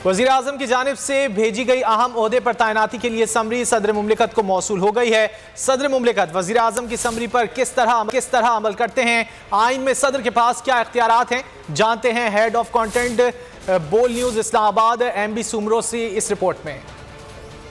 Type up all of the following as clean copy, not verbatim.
वज़ीर आज़म की जानिब से भेजी गई अहम ओहदे पर तैनाती के लिए समरी सदर मुमलिकत को मौसूल हो गई है। सदर मुमलिकत वज़ीर आज़म की समरी पर किस तरह अमल करते हैं, आइन में सदर के पास क्या इख्तियारात हैं, जानते हैं हेड ऑफ कंटेंट बोल न्यूज़ इस्लामाबाद MB सुमरोसी इस रिपोर्ट में।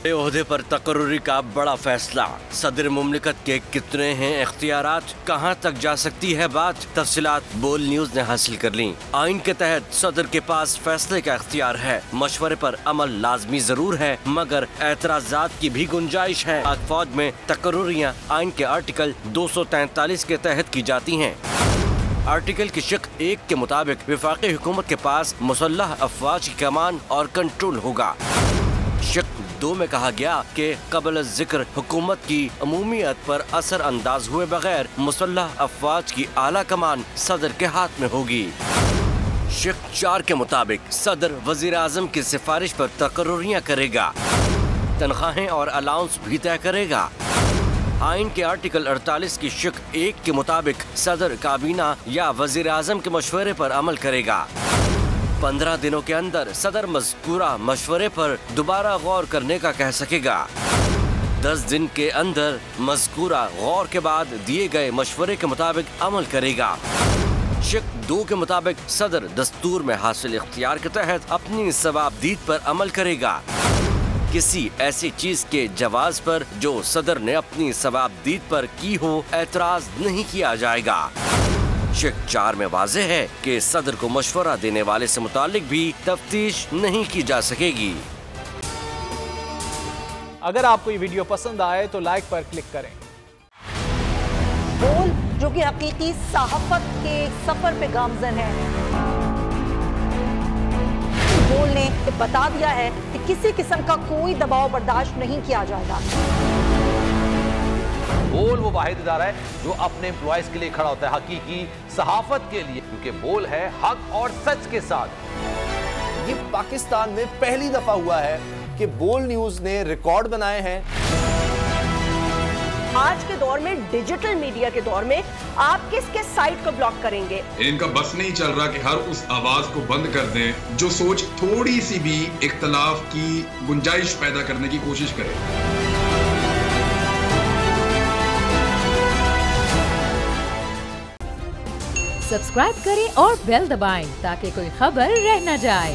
ओहदे पर तकर्रुरी का बड़ा फैसला, सदर मुमलिकत के कितने हैं इख्तियारात, कहां तक जा सकती है बात, तफसीलात बोल न्यूज ने हासिल कर ली। आइन के तहत सदर के पास फैसले का इख्तियार है, मशवरे पर अमल लाजमी जरूर है मगर एतराजात की भी गुंजाइश है। फौज में तकर्रुरियां आइन के आर्टिकल 243 के तहत की जाती हैं। आर्टिकल की शिक 1 के मुताबिक वफाकी हुकूमत के पास मुसल्लह अफवाज की कमान और कंट्रोल होगा। शिक 2 में कहा गया कि कबल जिक्र हुकूमत की अमूमियत पर असर अंदाज हुए बगैर मुसल्लह अफवाज की आला कमान सदर के हाथ में होगी। शिक 4 के मुताबिक सदर वजीर आजम की सिफारिश पर तकर्रुरियां करेगा, तनख्वाहें और अलाउंस भी तय करेगा। आइन के आर्टिकल 48 की शिक 1 के मुताबिक सदर काबीना या वजीर आजम के मशवरे पर अमल करेगा। 15 दिनों के अंदर सदर मज़कूरा मशवरे पर दोबारा गौर करने का कह सकेगा। 10 दिन के अंदर मज़कूरा गौर के बाद दिए गए मशवरे के मुताबिक अमल करेगा। शिक 2 के मुताबिक सदर दस्तूर में हासिल इख्तियार के तहत अपनी सवाबदीद पर अमल करेगा। किसी ऐसी चीज के जवाज पर जो सदर ने अपनी सवाबदीद पर की हो एतराज नहीं किया जाएगा। शिक 4 में वाज़ेह है कि सदर को मशवरा देने वाले से मुतालिक भी तफ्तीश नहीं की जा सकेगी। अगर आपको ये वीडियो पसंद आए तो लाइक पर क्लिक करें। बोल जो कि हकीकी सहाफत के सफर पे गामजन है, बोल ने बता दिया है कि किसी किस्म का कोई दबाव बर्दाश्त नहीं किया जाएगा। बोल वो वाहिद इदारा है जो अपने एम्प्लॉयज के लिए खड़ा होता है, हकीकी सहाफत के लिए, क्योंकि बोल है हक और सच के साथ। ये पाकिस्तान में पहली दफा हुआ है कि बोल न्यूज ने रिकॉर्ड बनाए हैं। आज के दौर में, डिजिटल मीडिया के दौर में, आप किसके साइट को ब्लॉक करेंगे? इनका बस नहीं चल रहा कि हर उस आवाज को बंद कर दें जो सोच थोड़ी सी भी इख्तलाफ की गुंजाइश पैदा करने की कोशिश करे। सब्सक्राइब करें और बेल दबाएं ताकि कोई खबर रह न जाए।